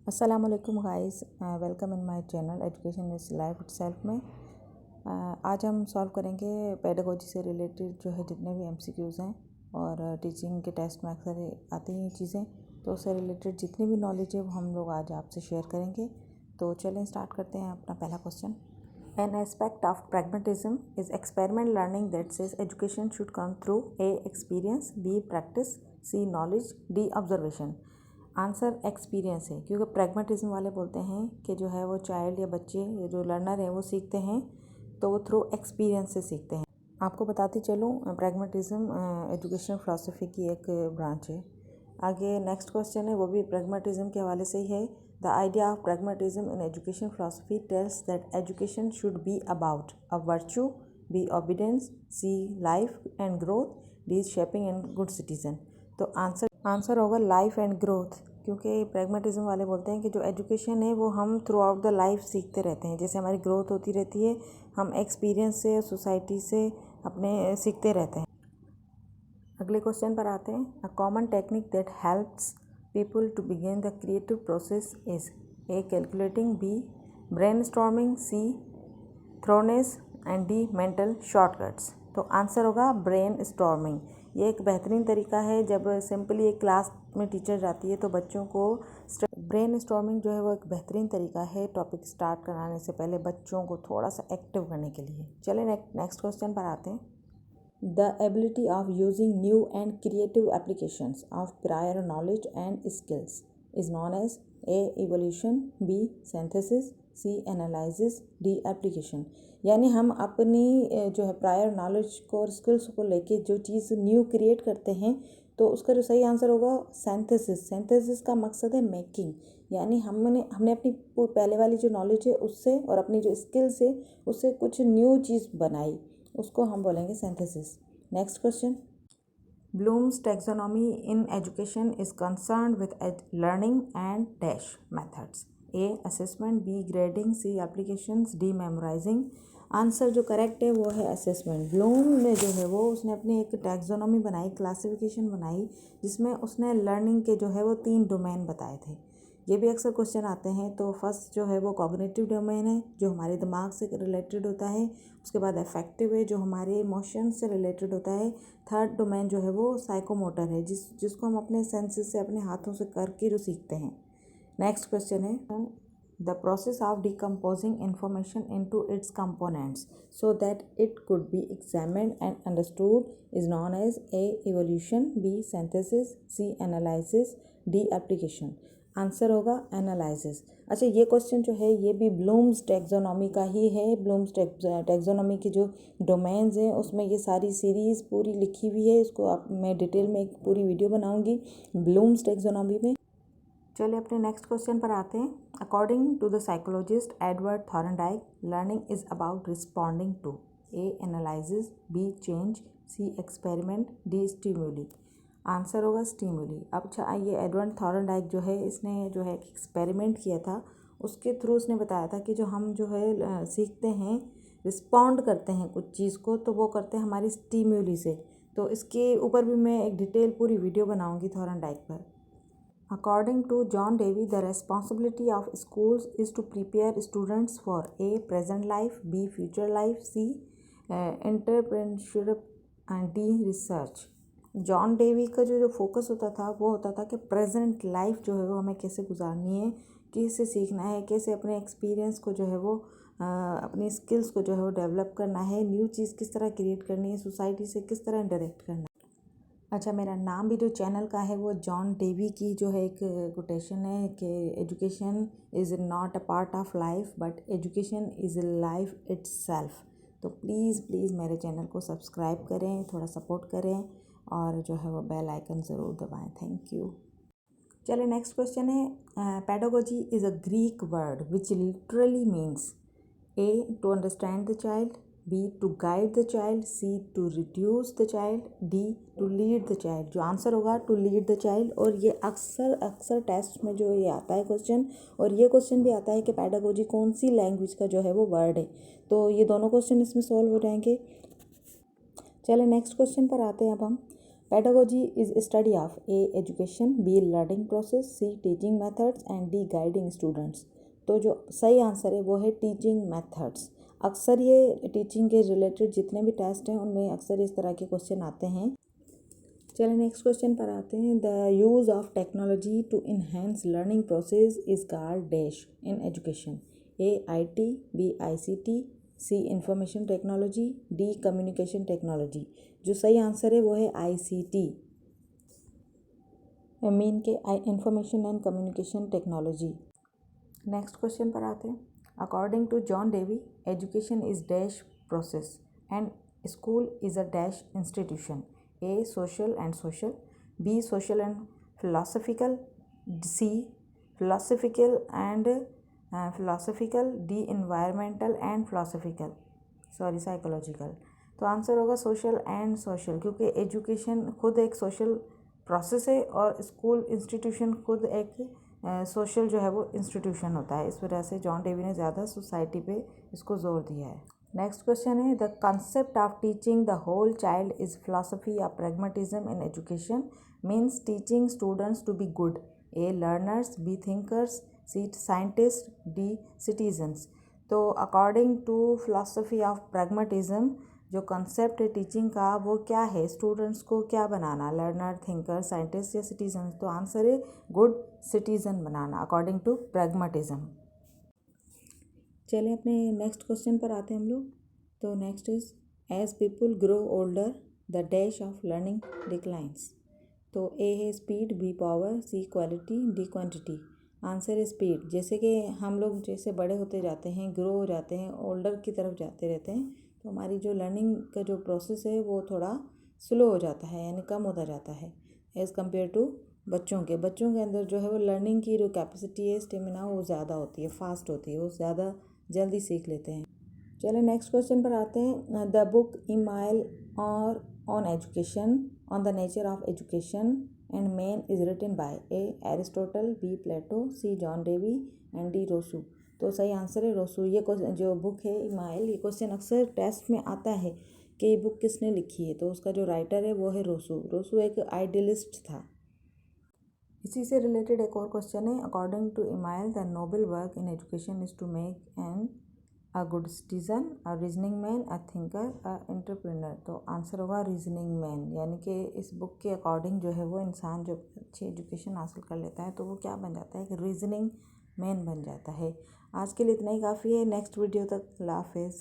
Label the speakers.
Speaker 1: अस्सलाम वालेकुम guys, welcome in my channel education is life itself में। आज हम सॉल्व करेंगे पेडागोजी से रिलेटेड जो है जितने भी एमसीक्यूज़ हैं और टीचिंग के टेस्ट में अक्सर आती हैं चीज़ें, तो उससे रिलेटेड जितनी भी नॉलेज है वो हम लोग आज आपसे शेयर करेंगे। तो चलें स्टार्ट करते हैं अपना पहला question. An aspect of pragmatism is experiment learning that says education should come through A. experience, B. practice, C. knowledge, D. observation। Answer experience है, क्योंकि प्रैग्मेटिज्म वाले बोलते हैं कि जो है वो चाइल्ड या बच्चे या जो लर्नर है वो सीखते हैं तो वो थ्रू एक्सपीरियंस से सीखते हैं। आपको बताती चलूँ, प्रैग्मेटिज्म एजुकेशन फ़िलासफ़ी की एक ब्रांच है। आगे नेक्स्ट क्वेश्चन है, वो भी प्रैग्मेटिज्म के हवाले से ही है। The idea of pragmatism in education philosophy tells that education should be about A virtue, B obedience, C life and growth, D shaping and good citizen. तो आंसर होगा लाइफ एंड ग्रोथ, क्योंकि pragmatism वाले बोलते हैं कि जो education है वो हम थ्रू आउट द लाइफ सीखते रहते हैं। जैसे हमारी ग्रोथ होती रहती है, हम एक्सपीरियंस से, सोसाइटी से अपने सीखते रहते हैं। अगले क्वेश्चन पर आते हैं। A common technique that helps people to begin the creative process is A calculating, B brainstorming, C thoroughness and D mental shortcuts. तो आंसर होगा ब्रेन स्टॉर्मिंग। ये एक बेहतरीन तरीका है। जब सिंपली एक क्लास में टीचर जाती है तो बच्चों को ब्रेन स्टॉर्मिंग जो है वो एक बेहतरीन तरीका है टॉपिक स्टार्ट कराने से पहले बच्चों को थोड़ा सा एक्टिव करने के लिए। चलें नेक्स्ट क्वेश्चन पर आते हैं। The ability of using new and creative applications of prior knowledge and skills is known as A. evolution, B. synthesis, C. analysis, D. application। यानी हम अपनी जो है प्रायर नॉलेज को और स्किल्स को लेके जो चीज़ न्यू क्रिएट करते हैं तो उसका जो सही आंसर होगा सिंथेसिस। सिंथेसिस का मकसद है मेकिंग, यानी हमने अपनी पहले वाली जो नॉलेज है उससे और अपनी जो स्किल्स है उससे कुछ न्यू चीज़ बनाई, उसको हम बोलेंगे synthesis. Next question. Bloom's taxonomy in education is concerned with learning and dash methods. A assessment, B grading, C applications, D memorising. Answer जो करेक्ट है वो है असेसमेंट। ब्लूम ने जो है वो उसने अपनी एक टैक्सोनॉमी बनाई, क्लासिफिकेशन बनाई, जिसमें उसने लर्निंग के जो है वो 3 डोमेन बताए थे। ये भी अक्सर क्वेश्चन आते हैं। तो फर्स्ट जो है वो कॉग्निटिव डोमेन है जो हमारे दिमाग से रिलेटेड होता है। उसके बाद अफेक्टिव है जो हमारे इमोशन से रिलेटेड होता है। थर्ड डोमेन जो है वो साइकोमोटर है जिसको हम अपने सेंसेस से, अपने हाथों से करके जो सीखते हैं। नेक्स्ट क्वेश्चन है, the process of decomposing information into its components so that it could be examined and understood is known as A evolution, B synthesis, C analysis, D application. Answer होगा एनालिसिस। अच्छा, ये question जो है ये भी blooms taxonomy का ही है। Blooms taxonomy की जो डोमेन्स हैं उसमें ये सारी सीरीज़ पूरी लिखी हुई है। इसको मैं डिटेल में एक पूरी वीडियो बनाऊंगी ब्लूम्स टैक्सोनॉमी में। चलिए अपने नेक्स्ट क्वेश्चन पर आते हैं। According to the psychologist Edward Thorndike, learning is about responding to A analysis, B change, C experiment, D stimuli. Answer होगा स्टिम्युली। अब अच्छा, ये एडवर्ड थॉर्नडाइक जो है इसने जो है एक एक्सपेरिमेंट किया था, उसके थ्रू उसने बताया था कि जो हम जो है सीखते हैं, रिस्पॉन्ड करते हैं कुछ चीज़ को, तो वो करते हैं हमारी स्टिम्युली से। तो इसके ऊपर भी मैं एक डिटेल पूरी वीडियो बनाऊंगी थॉर्नडाइक पर। According to John Dewey, the responsibility of schools is to prepare students for A. present life, B. future life, C. entrepreneurship and D. research। John Dewey का जो फोकस होता था वो होता था कि प्रेजेंट लाइफ जो है वो हमें कैसे गुजारनी है, कैसे सीखना है, कैसे अपने एक्सपीरियंस को जो है वो अपनी स्किल्स को जो है वो डेवलप करना है, न्यू चीज़ किस तरह क्रिएट करनी है, सोसाइटी से किस तरह इंटरेक्ट करना है। अच्छा, मेरा नाम भी जो चैनल का है वो जॉन डेवी की जो है एक कोटेशन है कि education is not a part of life but education is life itself. तो प्लीज़ मेरे चैनल को सब्सक्राइब करें, थोड़ा सपोर्ट करें और जो है वो बेल आइकन ज़रूर दबाएं। Thank you. चलिए नेक्स्ट क्वेश्चन है। Pedagogy is a Greek word which literally means A to understand the child, B to guide the child, C to reduce the child, D to lead the child. जो answer होगा to lead the child. और ये अक्सर test में जो ये आता है क्वेश्चन, और ये क्वेश्चन भी आता है कि पेडागोजी कौन सी लैंग्वेज का जो है वो वर्ड है। तो ये दोनों क्वेश्चन इसमें सॉल्व हो जाएंगे। चले नेक्स्ट क्वेश्चन पर आते हैं अब हम। Pedagogy is study of A. education, B. learning process, C. teaching methods and D. guiding students। तो जो सही आंसर है वो है टीचिंग मेथड्स। अक्सर ये टीचिंग के रिलेटेड जितने भी टेस्ट हैं उनमें अक्सर इस तरह के क्वेश्चन आते हैं। चलिए नेक्स्ट क्वेश्चन पर आते हैं। The use of technology to enhance learning process is called dash in education. A. IT, B. ICT, C. Information technology, D. Communication technology. जो सही आंसर है वो है ICT, मीन के information and communication technology. Next question पर आते हैं। According to John Dewey, education is dash process and school is a dash institution. A. social and social, B. social and philosophical, C. philosophical and philosophical, D. environmental and philosophical, psychological। तो answer होगा social and social, क्योंकि education खुद एक social process है और school institution खुद एक social जो है वो इंस्टीट्यूशन होता है। इस वजह से जॉन डेवी ने ज़्यादा सोसाइटी पे इसको जोर दिया है। नेक्स्ट क्वेश्चन है। The concept of teaching the whole child is philosophy of pragmatism in education means teaching students to be good. A. Learners, B. Thinkers, C. Scientist, D. Citizens. तो according to philosophy of pragmatism जो concept है teaching का वो क्या है, students को क्या बनाना, लर्नर, थिंकर, साइंटिस्ट या सिटीजन। तो आंसर है गुड सिटीजन बनाना अकॉर्डिंग टू प्रैग्मेटिज्म। चलिए अपने नेक्स्ट क्वेश्चन पर आते हैं हम लोग। तो next is as people grow older the dash of learning declines. तो ए है speed, B power, C quality, D quantity. Answer है स्पीड। जैसे कि हम लोग जैसे बड़े होते जाते हैं, ग्रो हो जाते हैं, ओल्डर की तरफ जाते रहते हैं, तो हमारी जो लर्निंग का जो प्रोसेस है वो थोड़ा स्लो हो जाता है, यानी कम होता जाता है एज़ कम्पेयर टू बच्चों के अंदर जो है वो लर्निंग की जो कैपेसिटी है, स्टेमिना, वो ज़्यादा होती है, फास्ट होती है, वो ज़्यादा जल्दी सीख लेते हैं। चलिए नेक्स्ट क्वेश्चन पर आते हैं। द बुक ईमेल और on education, on the nature of education and man is written by A. Aristotle, B. Plato, C. John Dewey and D. Rousseau. तो सही आंसर है रोसू। ये जो बुक है ईमेल, ये क्वेश्चन अक्सर टेस्ट में आता है कि ये बुक किसने लिखी है, तो उसका जो राइटर है वो है रोसू। रोसू एक आइडियलिस्ट था। इसी से रिलेटेड एक और क्वेश्चन है। According to email the noble work in education is to make an a good citizen, a reasoning man, a thinker, a entrepreneur. तो आंसर होगा रीजनिंग मैन, यानी कि इस बुक के अकॉर्डिंग जो है वो इंसान जो अच्छी एजुकेशन हासिल कर लेता है तो वो क्या बन जाता है, एक रीजनिंग मैन बन जाता है। आज के लिए इतना ही काफ़ी है। नेक्स्ट वीडियो तक अल्लाह हाफिज़।